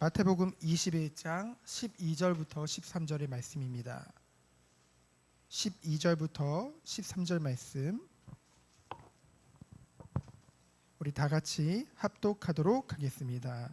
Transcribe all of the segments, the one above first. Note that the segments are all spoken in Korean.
마태복음 21장 12절부터 13절의 말씀입니다. 12절부터 13절 말씀 우리 다 같이 합독하도록 하겠습니다.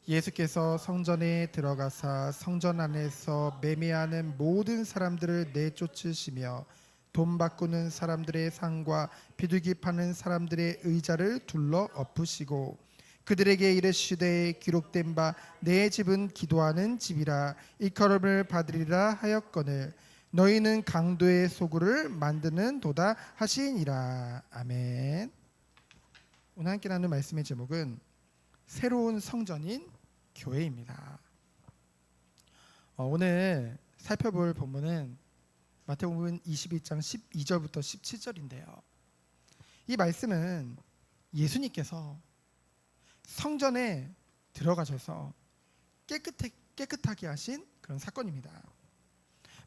예수께서 성전에 들어가사 성전 안에서 매매하는 모든 사람들을 내쫓으시며 돈 바꾸는 사람들의 상과 비둘기 파는 사람들의 의자를 둘러 엎으시고 그들에게 이르시되 기록된 바 내 집은 기도하는 집이라 일컬음을 받으리라 하였거늘 너희는 강도의 소굴을 만드는 도다 하시니라. 아멘. 오늘 함께 나눌 말씀의 제목은 새로운 성전인 교회입니다. 오늘 살펴볼 본문은 마태복음 21장 12절부터 17절인데요. 이 말씀은 예수님께서 성전에 들어가셔서 깨끗하게 하신 그런 사건입니다.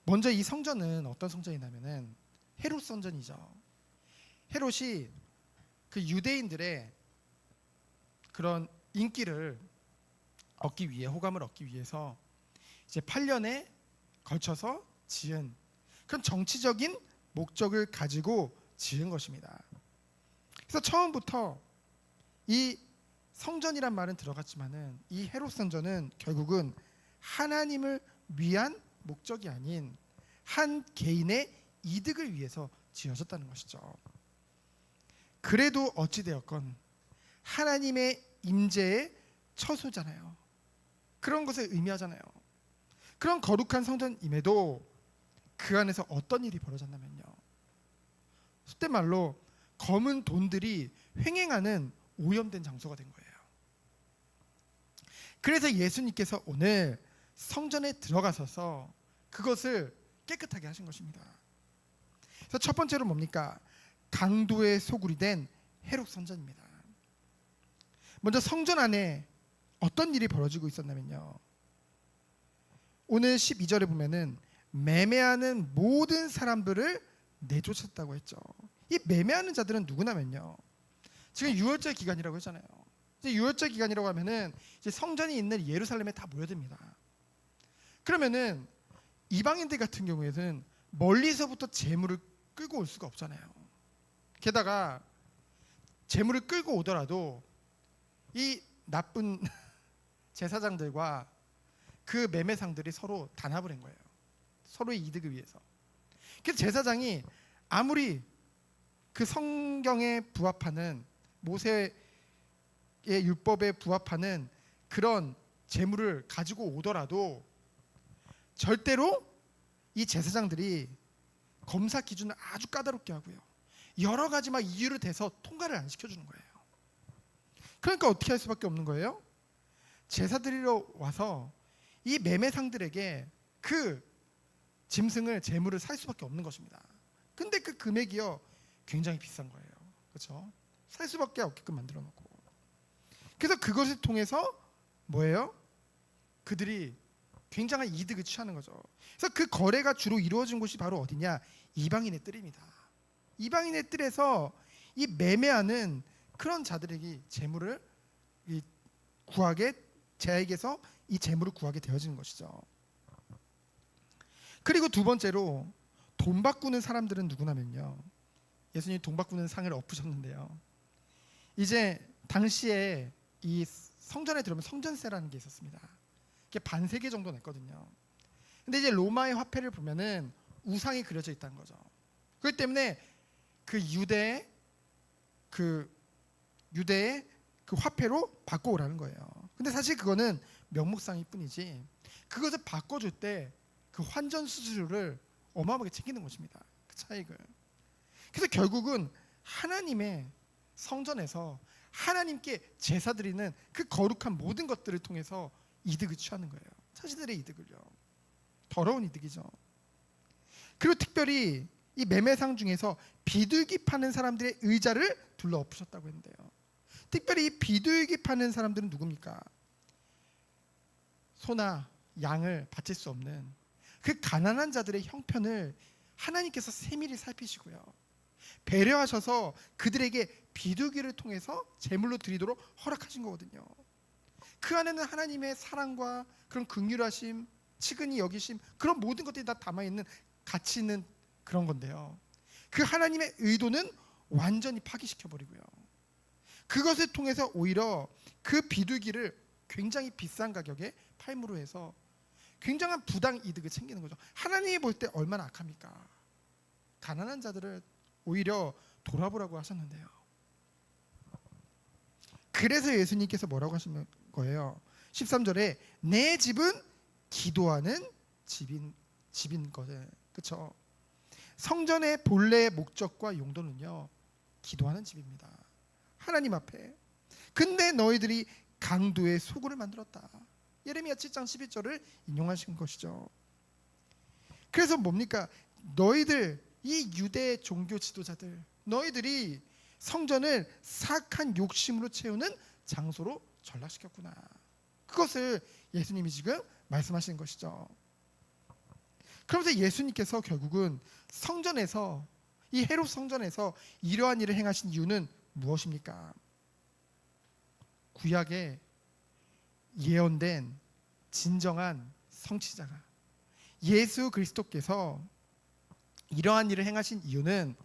먼저 이 성전은 어떤 성전이냐면은 헤롯 성전이죠. 헤롯이 그 유대인들의 그런 인기를 얻기 위해, 호감을 얻기 위해서 이제 8년에 걸쳐서 지은 그런 정치적인 목적을 가지고 지은 것입니다. 그래서 처음부터 이 성전이란 말은 들어갔지만은 이 헤롯 성전은 결국은 하나님을 위한 목적이 아닌 한 개인의 이득을 위해서 지어졌다는 것이죠. 그래도 어찌 되었건 하나님의 임재의 처소잖아요. 그런 것을 의미하잖아요. 그런 거룩한 성전임에도 그 안에서 어떤 일이 벌어졌냐면요. 속된 말로 검은 돈들이 횡행하는 오염된 장소가 된 거예요. 그래서 예수님께서 오늘 성전에 들어가셔서 그것을 깨끗하게 하신 것입니다. 그래서 첫 번째로 뭡니까? 강도의 소굴이 된 헤롯 성전입니다. 먼저 성전 안에 어떤 일이 벌어지고 있었냐면요. 오늘 12절에 보면은 매매하는 모든 사람들을 내쫓았다고 했죠. 이 매매하는 자들은 누구냐면요. 지금 유월절 기간이라고 했잖아요. 이제 유월절 기간이라고 하면은 이제 성전이 있는 예루살렘에 다 모여듭니다. 그러면은 이방인들 같은 경우에는 멀리서부터 재물을 끌고 올 수가 없잖아요. 게다가 재물을 끌고 오더라도 이 나쁜 제사장들과 그 매매상들이 서로 단합을 한 거예요. 서로의 이득을 위해서. 그래서 제사장이 아무리 그 성경에 부합하는 모세의 율법에 부합하는 그런 재물을 가지고 오더라도 절대로 이 제사장들이 검사 기준을 아주 까다롭게 하고요. 여러 가지 막 이유를 대서 통과를 안 시켜주는 거예요. 그러니까 어떻게 할 수밖에 없는 거예요? 제사드리러 와서 이 매매상들에게 그 짐승을 재물을 살 수밖에 없는 것입니다. 근데 그 금액이요 굉장히 비싼 거예요. 그렇죠? 살 수밖에 없게끔 만들어 놓고. 그래서 그것을 통해서 뭐예요? 그들이 굉장한 이득을 취하는 거죠. 그래서 그 거래가 주로 이루어진 곳이 바로 어디냐? 이방인의 뜰입니다. 이방인의 뜰에서 이 매매하는 그런 자들에게 재물을 구하게, 자에게서 이 재물을 구하게 되어지는 것이죠. 그리고 두 번째로 돈 바꾸는 사람들은 누구냐면요. 예수님이 돈 바꾸는 상을 엎으셨는데요. 이제 당시에 이 성전에 들어오면 성전세라는 게 있었습니다. 이게 반세계 정도 냈거든요. 근데 이제 로마의 화폐를 보면은 우상이 그려져 있다는 거죠. 그렇기 때문에 그 유대의 그 화폐로 바꿔오라는 거예요. 근데 사실 그거는 명목상일 뿐이지 그것을 바꿔줄 때 그 환전 수수료를 어마어마하게 챙기는 것입니다. 그 차익을. 그래서 결국은 하나님의 성전에서 하나님께 제사 드리는 그 거룩한 모든 것들을 통해서 이득을 취하는 거예요. 자신들의 이득을요. 더러운 이득이죠. 그리고 특별히 이 매매상 중에서 비둘기 파는 사람들의 의자를 둘러 엎으셨다고 했는데요. 특별히 이 비둘기 파는 사람들은 누굽니까? 소나 양을 바칠 수 없는 그 가난한 자들의 형편을 하나님께서 세밀히 살피시고요. 배려하셔서 그들에게 비둘기를 통해서 제물로 드리도록 허락하신 거거든요. 그 안에는 하나님의 사랑과 그런 긍휼하심, 치근히 여기심, 그런 모든 것들이 다 담아있는 가치 있는 그런 건데요, 그 하나님의 의도는 완전히 파기시켜버리고요, 그것을 통해서 오히려 그 비둘기를 굉장히 비싼 가격에 팔므로 해서 굉장한 부당 이득을 챙기는 거죠. 하나님이 볼 때 얼마나 악합니까? 가난한 자들을 오히려 돌아보라고 하셨는데요. 그래서 예수님께서 뭐라고 하신 거예요? 13절에 내 집은 기도하는 집인 거죠. 그렇죠? 성전의 본래 목적과 용도는요, 기도하는 집입니다. 하나님 앞에. 근데 너희들이 강도의 소굴을 만들었다. 예레미야 7장 11절을 인용하신 것이죠. 그래서 뭡니까? 너희들, 이 유대 종교 지도자들, 너희들이 성전을 사악한 욕심으로 채우는 장소로 전락시켰구나. 그것을 예수님이 지금 말씀하시는 것이죠. 그러면서 예수님께서 결국은 성전에서, 이 헤롯 성전에서 이러한 일을 행하신 이유는 무엇입니까? 구약에 예언된 진정한 성취자가 예수 그리스도께서 이러한 일을 행하신 이유는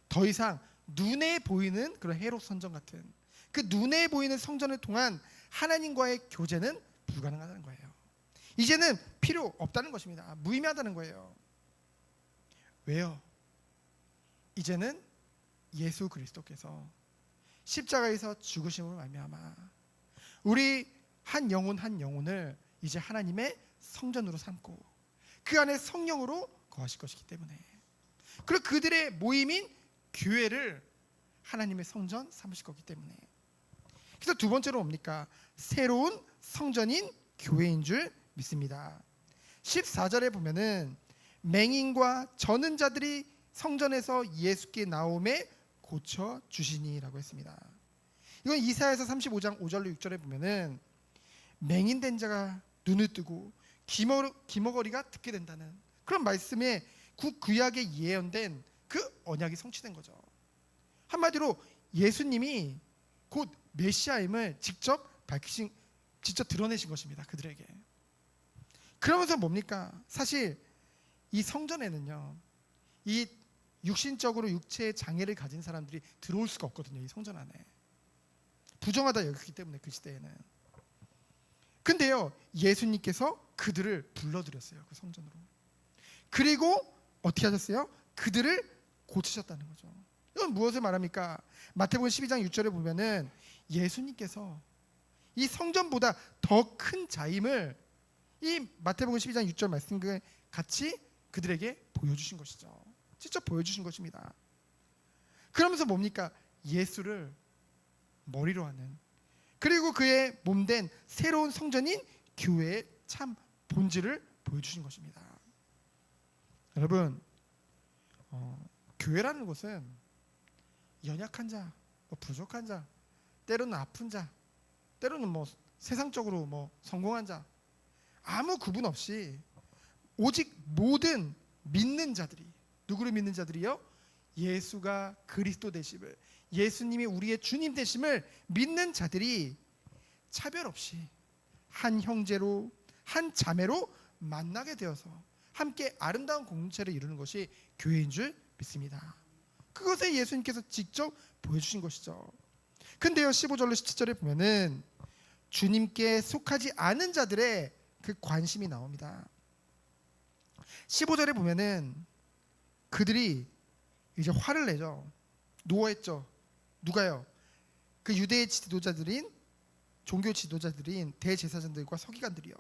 더 이상 눈에 보이는 그런 헤롯 성전 같은 그 눈에 보이는 성전을 통한 하나님과의 교제는 불가능하다는 거예요. 이제는 필요 없다는 것입니다. 무의미하다는 거예요. 왜요? 이제는 예수 그리스도께서 십자가에서 죽으심으로 말미암아 우리 한 영혼 한 영혼을 이제 하나님의 성전으로 삼고 그 안에 성령으로 거하실 것이기 때문에, 그리고 그들의 모임인 교회를 하나님의 성전 삼으실 거기 때문에. 그래서 두 번째로 뭡니까? 새로운 성전인 교회인 줄 믿습니다. 14절에 보면은 맹인과 저는 자들이 성전에서 예수께 나옴에 고쳐 주시니라고 했습니다. 이건 이사야서 35장 5절로 6절에 보면은 맹인된 자가 눈을 뜨고 기머거리가 듣게 된다는 그런 말씀에 구약에 예언된 그 언약이 성취된 거죠. 한마디로 예수님이 곧 메시아임을 직접 드러내신 것입니다, 그들에게. 그러면서 뭡니까? 사실 이 성전에는요, 이 육신적으로 육체의 장애를 가진 사람들이 들어올 수가 없거든요. 이 성전 안에 부정하다 여겼기 때문에 그 시대에는. 근데요, 예수님께서 그들을 불러들였어요, 그 성전으로. 그리고 어떻게 하셨어요? 그들을 고치셨다는 거죠. 이건 무엇을 말합니까? 마태복음 12장 6절에 보면은 예수님께서 이 성전보다 더 큰 자임을 이 마태복음 12장 6절 말씀과 같이 그들에게 보여주신 것이죠. 직접 보여주신 것입니다. 그러면서 뭡니까? 예수를 머리로 하는, 그리고 그의 몸된 새로운 성전인 교회의 참 본질을 보여주신 것입니다. 여러분, 교회라는 것은 연약한 자, 부족한 자, 때로는 아픈 자, 때로는 세상적으로 성공한 자, 아무 구분 없이 오직 모든 믿는 자들이, 누구를 믿는 자들이요? 예수가 그리스도 되심을, 예수님이 우리의 주님 되심을 믿는 자들이 차별 없이 한 형제로, 한 자매로 만나게 되어서 함께 아름다운 공동체를 이루는 것이 교회인 줄 믿습니다. 그것을 예수님께서 직접 보여주신 것이죠. 근데요, 15절로 17절에 보면은 주님께 속하지 않은 자들의 그 관심이 나옵니다. 15절에 보면은 그들이 이제 화를 내죠. 노했죠. 누가요? 그 유대의 지도자들인, 종교 지도자들인 대제사장들과 서기관들이요.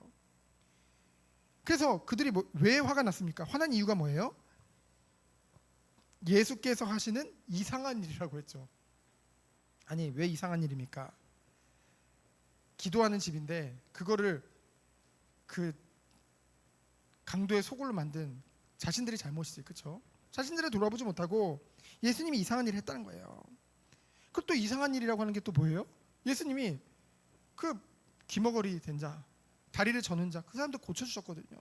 그래서 그들이 왜 화가 났습니까? 화난 이유가 뭐예요? 예수께서 하시는 이상한 일이라고 했죠. 아니, 왜 이상한 일입니까? 기도하는 집인데 그거를 그 강도의 소굴로 만든 자신들이 잘못이지, 그렇죠? 자신들을 돌아보지 못하고 예수님이 이상한 일을 했다는 거예요. 그리고 또 이상한 일이라고 하는 게 또 뭐예요? 예수님이 그 기머거리 된 자, 다리를 저는 자, 그 사람들 고쳐주셨거든요.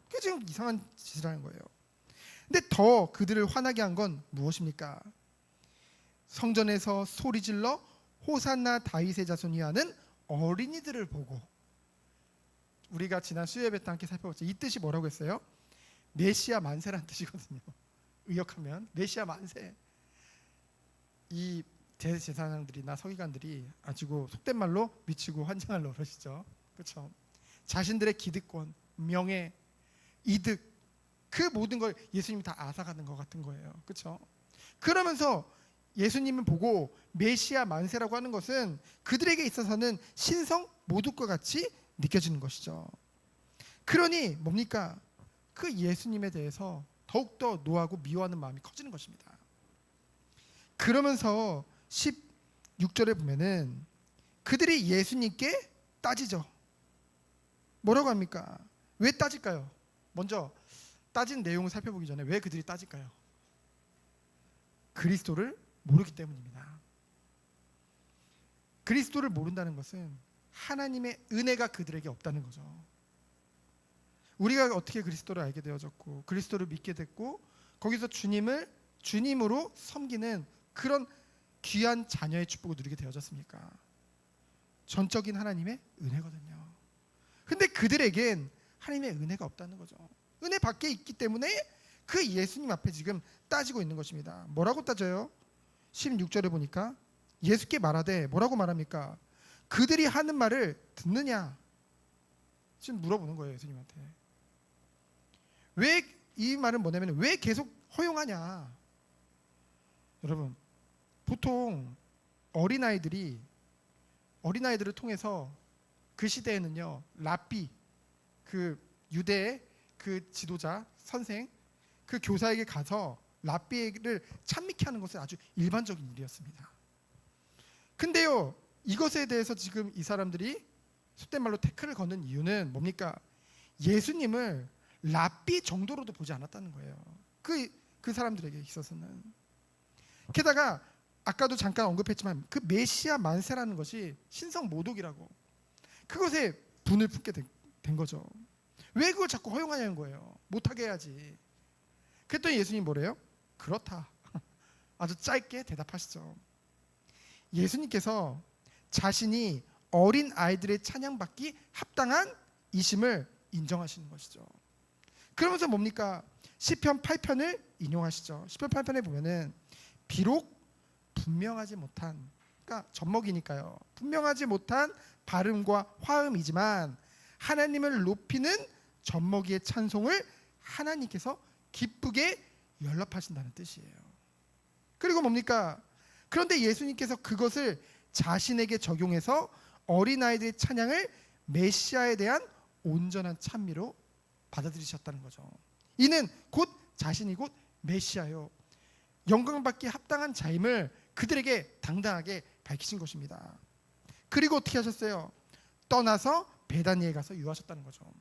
그게 지금 이상한 짓을 하는 거예요. 근데 더 그들을 화나게 한 건 무엇입니까? 성전에서 소리질러 호산나 다윗의 자손이 하는 어린이들을 보고, 우리가 지난 수요예배 때 함께 살펴봤죠. 이 뜻이 뭐라고 했어요? 메시아 만세라는 뜻이거든요. 의역하면 메시아 만세. 이 대제사장들이나 서기관들이 아주 속된 말로 미치고 환장할 노릇이죠. 그렇죠? 자신들의 기득권, 명예, 이득, 그 모든 걸 예수님이 다 앗아가는 것 같은 거예요. 그렇죠? 그러면서 예수님을 보고 메시아 만세라고 하는 것은 그들에게 있어서는 신성 모독과 같이 느껴지는 것이죠. 그러니 뭡니까? 그 예수님에 대해서 더욱더 노하고 미워하는 마음이 커지는 것입니다. 그러면서 16절에 보면은 그들이 예수님께 따지죠. 뭐라고 합니까? 왜 따질까요? 먼저 따진 내용을 살펴보기 전에 왜 그들이 따질까요? 그리스도를 모르기 때문입니다. 그리스도를 모른다는 것은 하나님의 은혜가 그들에게 없다는 거죠. 우리가 어떻게 그리스도를 알게 되어졌고 그리스도를 믿게 됐고 거기서 주님으로 섬기는 그런 귀한 자녀의 축복을 누리게 되어졌습니까? 전적인 하나님의 은혜거든요. 근데 그들에겐 하나님의 은혜가 없다는 거죠. 은혜 밖에 있기 때문에 그 예수님 앞에 지금 따지고 있는 것입니다. 뭐라고 따져요? 16절에 보니까 예수께 말하되, 뭐라고 말합니까? 그들이 하는 말을 듣느냐? 지금 물어보는 거예요, 예수님한테. 왜, 이 말은 뭐냐면 왜 계속 허용하냐? 여러분, 보통 어린아이들을 통해서 그 시대에는요, 랍비, 그 유대의 그 지도자, 선생, 그 교사에게 가서 랍비를 찬미케 하는 것은 아주 일반적인 일이었습니다. 근데요, 이것에 대해서 지금 이 사람들이 속된 말로 태클을 거는 이유는 뭡니까? 예수님을 랍비 정도로도 보지 않았다는 거예요. 그 사람들에게 있어서는. 게다가 아까도 잠깐 언급했지만 그 메시아 만세라는 것이 신성 모독이라고, 그것에 분을 품게 된 거죠. 왜 그걸 자꾸 허용하냐는 거예요. 못하게 해야지. 그랬더니 예수님 뭐래요? 그렇다. 아주 짧게 대답하시죠. 예수님께서 자신이 어린 아이들의 찬양받기 합당한 이심을 인정하시는 것이죠. 그러면서 뭡니까? 시편 8편을 인용하시죠. 시편 8편에 보면은 비록 분명하지 못한, 그러니까 젖먹이니까요, 분명하지 못한 발음과 화음이지만 하나님을 높이는 젖먹이의 찬송을 하나님께서 기쁘게 연락하신다는 뜻이에요. 그리고 뭡니까? 그런데 예수님께서 그것을 자신에게 적용해서 어린아이들의 찬양을 메시아에 대한 온전한 찬미로 받아들이셨다는 거죠. 이는 곧 자신이 곧 메시아요, 영광받기 합당한 자임을 그들에게 당당하게 밝히신 것입니다. 그리고 어떻게 하셨어요? 떠나서 베다니에 가서 유하셨다는 거죠.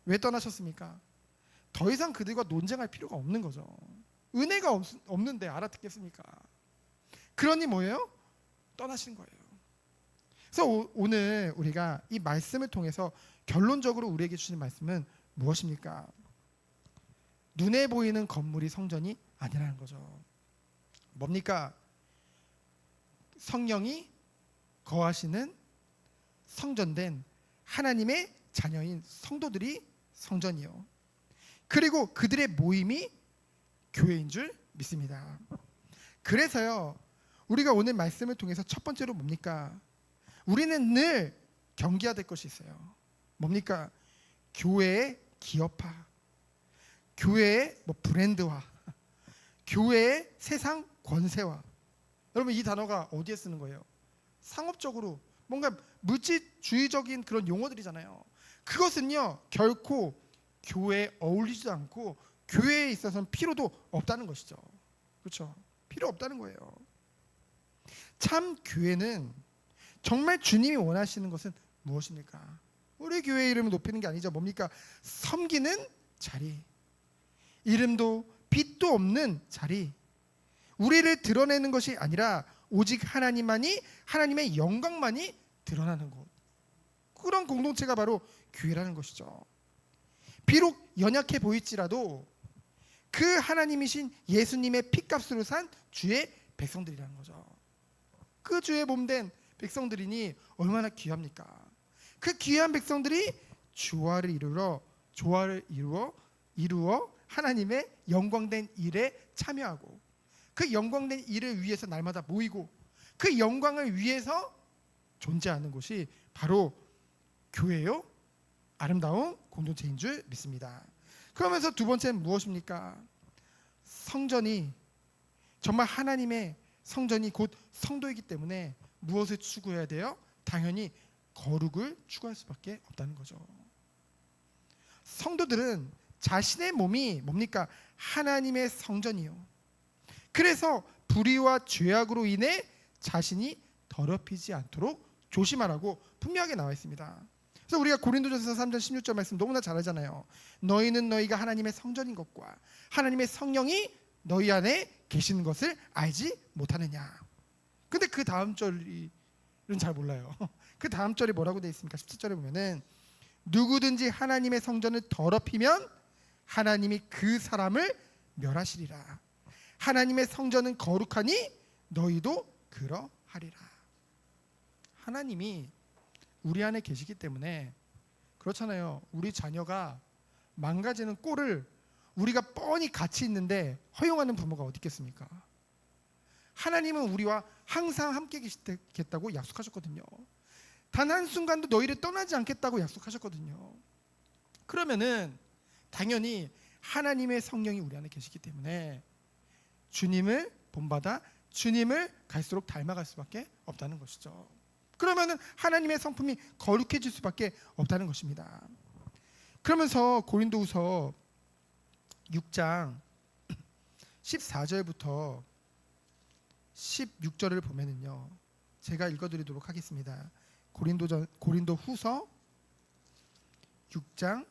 왜 떠나셨습니까? 더 이상 그들과 논쟁할 필요가 없는 거죠. 은혜가 없는데 알아듣겠습니까? 그러니 뭐예요? 떠나신 거예요. 그래서 오늘 우리가 이 말씀을 통해서 결론적으로 우리에게 주신 말씀은 무엇입니까? 눈에 보이는 건물이 성전이 아니라는 거죠. 뭡니까? 성령이 거하시는 성전된 하나님의 자녀인 성도들이 성전이요, 그리고 그들의 모임이 교회인 줄 믿습니다. 그래서요, 우리가 오늘 말씀을 통해서 첫 번째로 뭡니까? 우리는 늘 경계해야 될 것이 있어요. 뭡니까? 교회의 기업화, 교회의 브랜드화, 교회의 세상 권세화. 여러분, 이 단어가 어디에 쓰는 거예요? 상업적으로 뭔가 물질주의적인 그런 용어들이잖아요. 그것은요, 결코 교회에 어울리지도 않고 교회에 있어서는 필요도 없다는 것이죠. 그렇죠? 필요 없다는 거예요. 참 교회는 정말 주님이 원하시는 것은 무엇입니까? 우리 교회의 이름을 높이는 게 아니죠. 뭡니까? 섬기는 자리, 이름도 빛도 없는 자리, 우리를 드러내는 것이 아니라 오직 하나님의 영광만이 드러나는 곳, 그런 공동체가 바로 교회라는 것이죠. 비록 연약해 보일지라도 그 하나님이신 예수님의 피값으로 산 주의 백성들이라는 거죠. 그 주의 몸된 백성들이니 얼마나 귀합니까? 그 귀한 백성들이 조화를 이루어 하나님의 영광된 일에 참여하고 그 영광된 일을 위해서 날마다 모이고 그 영광을 위해서 존재하는 곳이 바로 교회요 아름다운 공동체인 줄 믿습니다. 그러면서 두 번째는 무엇입니까? 성전이 정말 하나님의 성전이 곧 성도이기 때문에 무엇을 추구해야 돼요? 당연히 거룩을 추구할 수밖에 없다는 거죠. 성도들은 자신의 몸이 뭡니까? 하나님의 성전이요. 그래서 불의와 죄악으로 인해 자신이 더럽히지 않도록 조심하라고 분명하게 나와 있습니다. 그래서 우리가 고린도전서 3장 16절 말씀 너무나 잘 알잖아요. 너희는 너희가 하나님의 성전인 것과 하나님의 성령이 너희 안에 계시는 것을 알지 못하느냐. 근데 그 다음 절은 잘 몰라요. 그 다음 절이 뭐라고 되어 있습니까? 17절에 보면은 누구든지 하나님의 성전을 더럽히면 하나님이 그 사람을 멸하시리라. 하나님의 성전은 거룩하니 너희도 그러하리라. 하나님이 우리 안에 계시기 때문에 그렇잖아요. 우리 자녀가 망가지는 꼴을 우리가 뻔히 같이 있는데 허용하는 부모가 어디 있겠습니까? 하나님은 우리와 항상 함께 계시겠다고 약속하셨거든요. 단 한순간도 너희를 떠나지 않겠다고 약속하셨거든요. 그러면은 당연히 하나님의 성령이 우리 안에 계시기 때문에 주님을 본받아 주님을 갈수록 닮아갈 수밖에 없다는 것이죠. 그러면은 하나님의 성품이 거룩해질 수밖에 없다는 것입니다. 그러면서 고린도후서 6장 14절부터 16절을 보면은요. 제가 읽어드리도록 하겠습니다. 고린도후서 6장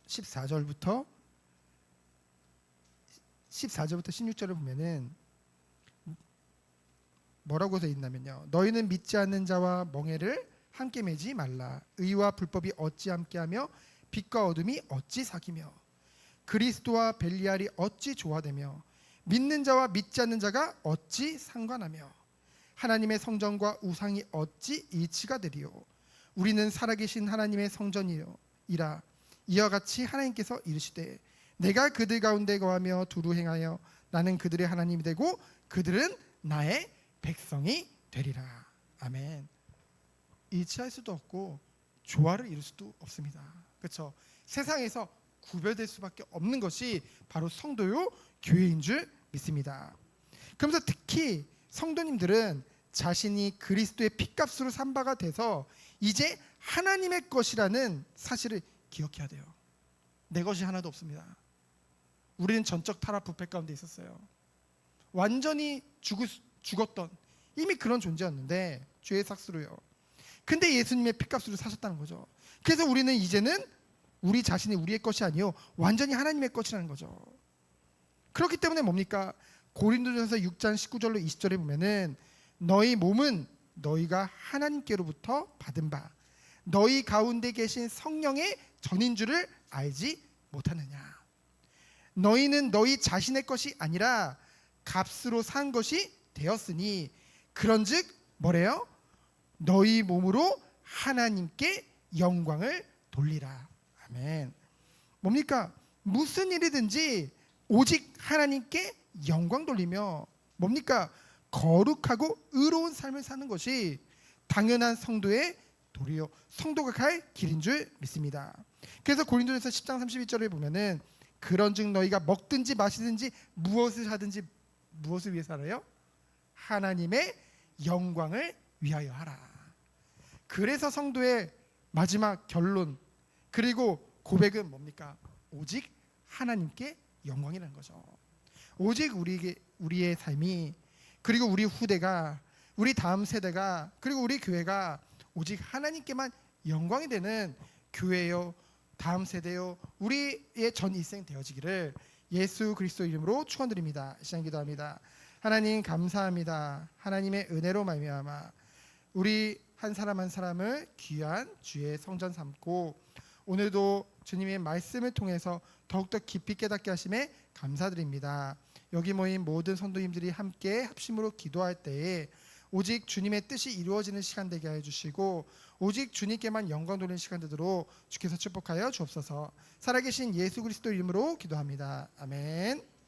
14절부터 16절을 보면은 뭐라고 되어 있냐면요. 너희는 믿지 않는 자와 멍에를 함께 매지 말라. 의와 불법이 어찌 함께하며 빛과 어둠이 어찌 사귀며 그리스도와 벨리알이 어찌 조화되며 믿는 자와 믿지 않는 자가 어찌 상관하며 하나님의 성전과 우상이 어찌 일치가 되리요. 우리는 살아계신 하나님의 성전이라. 이와 같이 하나님께서 이르시되 내가 그들 가운데 거하며 두루 행하여 나는 그들의 하나님이 되고 그들은 나의 백성이 되리라. 아멘. 일치할 수도 없고 조화를 이룰 수도 없습니다. 그렇죠? 세상에서 구별될 수밖에 없는 것이 바로 성도요 교회인 줄 믿습니다. 그러면서 특히 성도님들은 자신이 그리스도의 피값으로 산 바가 돼서 이제 하나님의 것이라는 사실을 기억해야 돼요. 내 것이 하나도 없습니다. 우리는 전적 타락 부패 가운데 있었어요. 완전히 죽었던 이미 그런 존재였는데 죄의 삭스로요. 근데 예수님의 피값으로 사셨다는 거죠. 그래서 우리는 이제는 우리 자신이 우리의 것이 아니요 완전히 하나님의 것이라는 거죠. 그렇기 때문에 뭡니까? 고린도전서 6장 19절로 20절에 보면은 너희 몸은 너희가 하나님께로부터 받은 바 너희 가운데 계신 성령의 전인 줄을 알지 못하느냐. 너희는 너희 자신의 것이 아니라 값으로 산 것이 되었으니 그런즉 뭐래요? 너희 몸으로 하나님께 영광을 돌리라. 아멘. 뭡니까? 무슨 일이든지 오직 하나님께 영광 돌리며 뭡니까? 거룩하고 의로운 삶을 사는 것이 당연한 성도의 도리요 성도가 갈 길인 줄 믿습니다. 그래서 고린도전서 10장 32절에 보면은 그런즉 너희가 먹든지 마시든지 무엇을 하든지 무엇을 위해서 하라요? 하나님의 영광을 위하여 하라. 그래서 성도의 마지막 결론 그리고 고백은 뭡니까? 오직 하나님께 영광이라는 거죠. 오직 우리의 삶이 그리고 우리 후대가 우리 다음 세대가 그리고 우리 교회가 오직 하나님께만 영광이 되는 교회요 다음 세대요 우리의 전 일생 되어지기를 예수 그리스도 이름으로 축원드립니다. 시간 기도합니다. 하나님 감사합니다. 하나님의 은혜로 말미암아 우리 한 사람 한 사람을 귀한 주의 성전 삼고 오늘도 주님의 말씀을 통해서 더욱더 깊이 깨닫게 하심에 감사드립니다. 여기 모인 모든 성도님들이 함께 합심으로 기도할 때에 오직 주님의 뜻이 이루어지는 시간 되게 해 주시고 오직 주님께만 영광 돌리는 시간 되도록 주께서 축복하여 주옵소서. 살아계신 예수 그리스도 이름으로 기도합니다. 아멘.